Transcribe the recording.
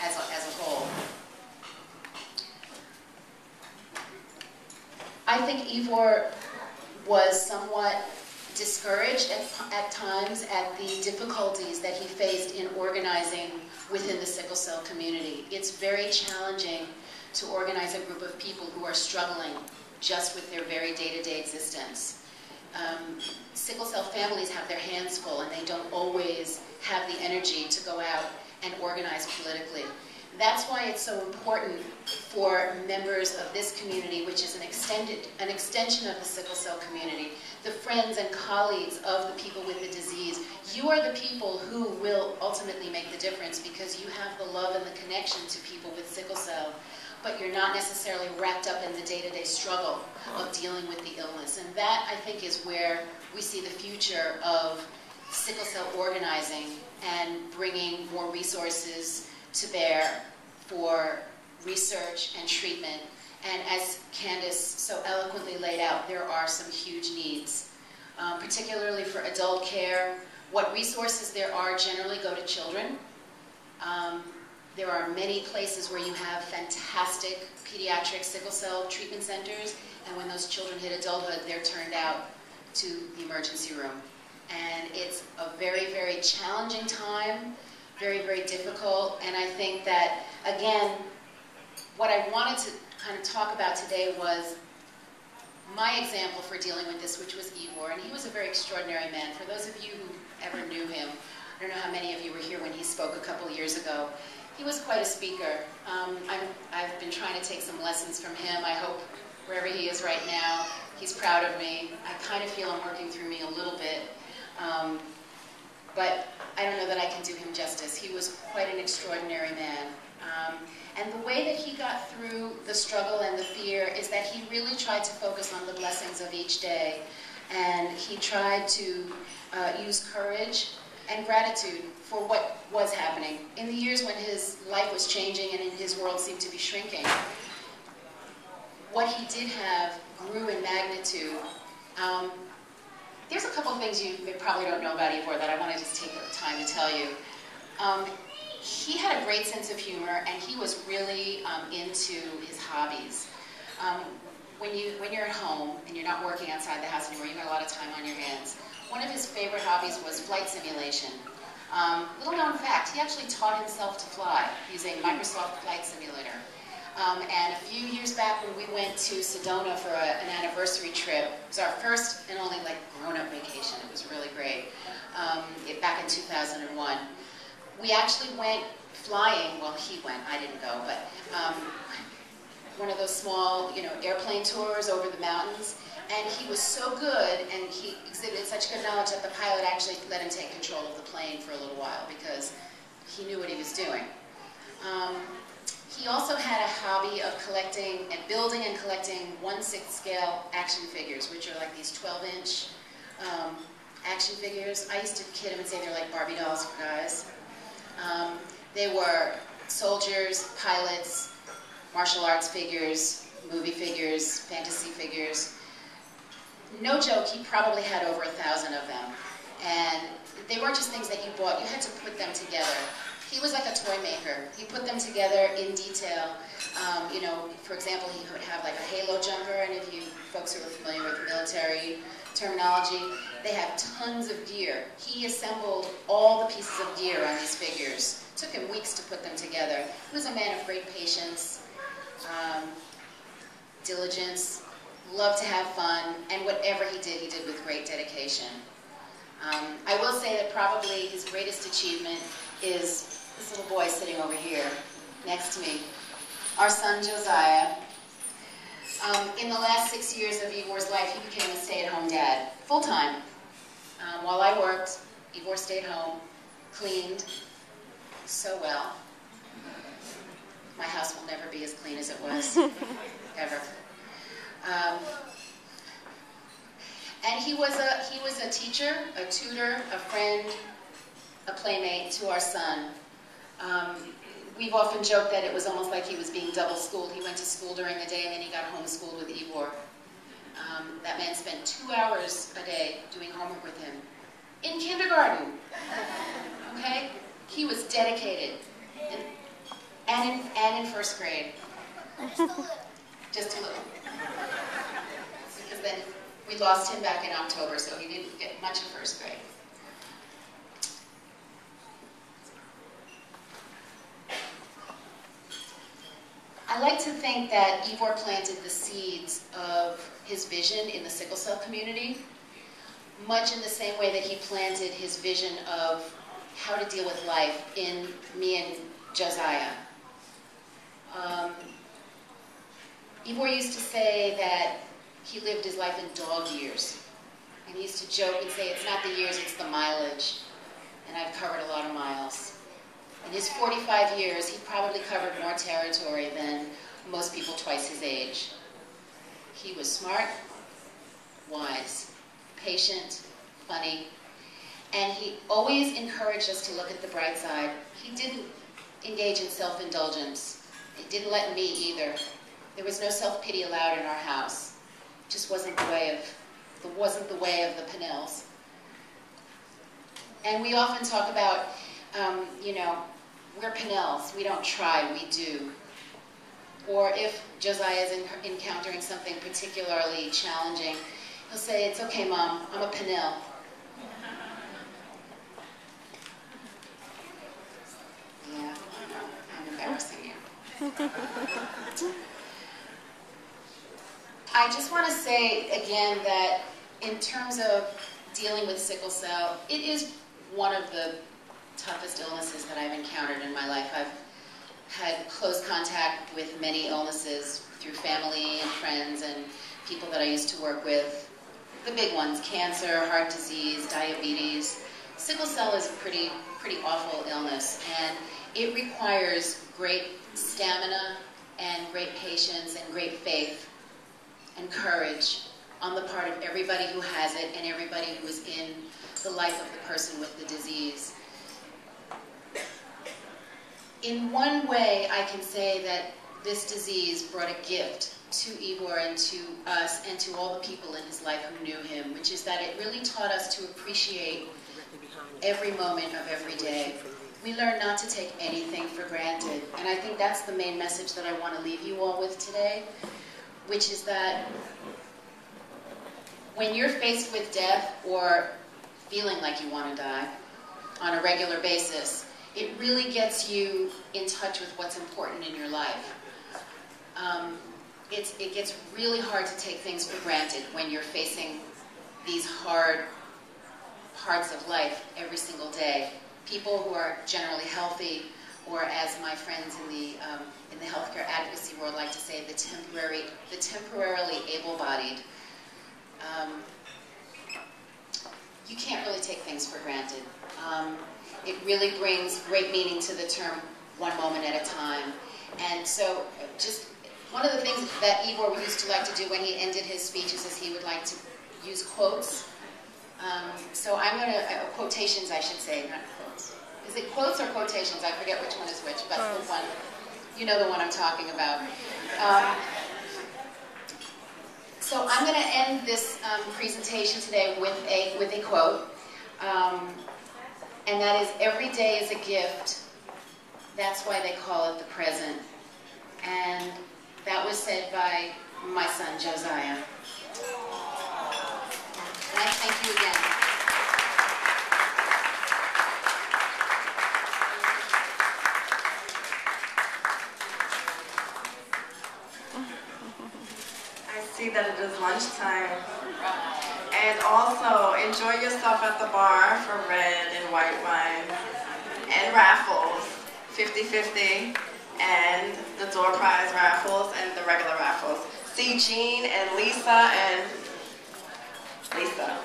as a whole. I think Ivor was somewhat discouraged at times at the difficulties that he faced in organizing within the sickle cell community. It's very challenging to organize a group of people who are struggling just with their very day-to-day existence. Sickle cell families have their hands full and they don't always have the energy to go out and organize politically. That's why it's so important for members of this community, which is an extension of the sickle cell community, the friends and colleagues of the people with the disease. You are the people who will ultimately make the difference because you have the love and the connection to people with sickle cell, but you're not necessarily wrapped up in the day-to-day struggle of dealing with the illness. And that, I think, is where we see the future of sickle cell organizing and bringing more resources to bear for research and treatment. And as Candice so eloquently laid out, there are some huge needs, particularly for adult care. What resources there are generally go to children. There are many places where you have fantastic pediatric sickle cell treatment centers, and when those children hit adulthood, they're turned out to the emergency room. And it's a very, very challenging time, very, very difficult, and I think that, again, what I wanted to kind of talk about today was my example for dealing with this, which was Ivor, and he was a very extraordinary man. For those of you who ever knew him, I don't know how many of you were here when he spoke a couple of years ago. He was quite a speaker. I've been trying to take some lessons from him. I hope wherever he is right now, he's proud of me. I kind of feel him working through me a little bit. But I don't know that I can do him justice. He was quite an extraordinary man. And the way that he got through the struggle and the fear is that he really tried to focus on the blessings of each day. And he tried to use courage and gratitude for what was happening. In the years when his life was changing and his world seemed to be shrinking, what he did have grew in magnitude. There's a couple of things you probably don't know about Ivor that I want to just take the time to tell you. He had a great sense of humor, and he was really into his hobbies. When you're at home and you're not working outside the house anymore, you've got a lot of time on your hands. One of his favorite hobbies was flight simulation. Little known fact, he actually taught himself to fly using Microsoft Flight Simulator. And a few years back when we went to Sedona for an anniversary trip, it was our first and only grown-up vacation. It was really great. Back in 2001. We actually went flying, well he went, I didn't go, but one of those small, airplane tours over the mountains. And he was so good, and he exhibited such good knowledge that the pilot actually let him take control of the plane for a little while because he knew what he was doing. He also had a hobby of collecting and building and collecting 1/6 scale action figures, which are like these 12-inch action figures. I used to kid him and say they're like Barbie dolls for guys. They were soldiers, pilots, martial arts figures, movie figures, fantasy figures. No joke, he probably had over 1,000 of them. And they weren't just things that you bought, you had to put them together. He was like a toy maker. He put them together in detail. For example, he would have like a halo jumper, and if you folks who are familiar with military terminology, they have tons of gear. He assembled all the pieces of gear on these figures. It took him weeks to put them together. He was a man of great patience, diligence, loved to have fun, and whatever he did with great dedication. I will say that probably his greatest achievement is this little boy sitting over here next to me, our son Josiah. In the last 6 years of Ivor's life, he became a stay-at-home dad, full-time. While I worked, Ivor stayed home, cleaned so well. My house will never be as clean as it was, ever. And he was a teacher, a tutor, a friend, a playmate to our son. We've often joked that it was almost like he was being double-schooled. He went to school during the day and then he got homeschooled with Ivor. That man spent 2 hours a day doing homework with him. In kindergarten, okay? He was dedicated. And and in first grade. Just a little. Because then we lost him back in October, so he didn't get much in first grade. I like to think that Ivor planted the seeds of his vision in the sickle cell community, much in the same way that he planted his vision of how to deal with life in me and Josiah. Ivor used to say that he lived his life in dog years. And he used to joke and say, it's not the years, it's the mileage. And I've covered a lot of miles. In his 45 years, he probably covered more territory than most people twice his age. He was smart, wise, patient, funny, and he always encouraged us to look at the bright side. He didn't engage in self-indulgence. He didn't let me either. There was no self-pity allowed in our house. It just wasn't the way of the Pinnells. And we often talk about, we're Pinnells. We don't try, we do. Or if Josiah is encountering something particularly challenging, he'll say, it's okay, Mom, I'm a Pinnell. Yeah, I'm embarrassing you. I just want to say again that in terms of dealing with sickle cell, it is one of the toughest illnesses that I've encountered in my life. I've had close contact with many illnesses through family and friends and people that I used to work with. The big ones, cancer, heart disease, diabetes. Sickle cell is a pretty awful illness, and it requires great stamina and great patience and great faith and courage on the part of everybody who has it and everybody who is in the life of the person with the disease. In one way, I can say that this disease brought a gift to Ivor and to us and to all the people in his life who knew him, which is that it really taught us to appreciate every moment of every day. We learn not to take anything for granted, and I think that's the main message that I want to leave you all with today, which is that when you're faced with death or feeling like you want to die on a regular basis, it really gets you in touch with what's important in your life. It gets really hard to take things for granted when you're facing these hard parts of life every single day. People who are generally healthy, or as my friends in the healthcare advocacy world like to say, the temporarily able-bodied. You can't really take things for granted. It really brings great meaning to the term one moment at a time. And so just one of the things that Ivor used to like to do when he ended his speeches is he would like to use quotes. So I'm going to, quotations I should say, not quotes. Is it quotes or quotations? I forget which one is which, but the one, you know the one I'm talking about. So I'm going to end this presentation today with a quote. And that is, every day is a gift. That's why they call it the present. And that was said by my son, Josiah. And I thank you again. I see that it is lunchtime. And also, enjoy yourself at the bar for red and white wine. And raffles, 50-50. And the door prize raffles and the regular raffles. See Jean and Lisa and Lisa.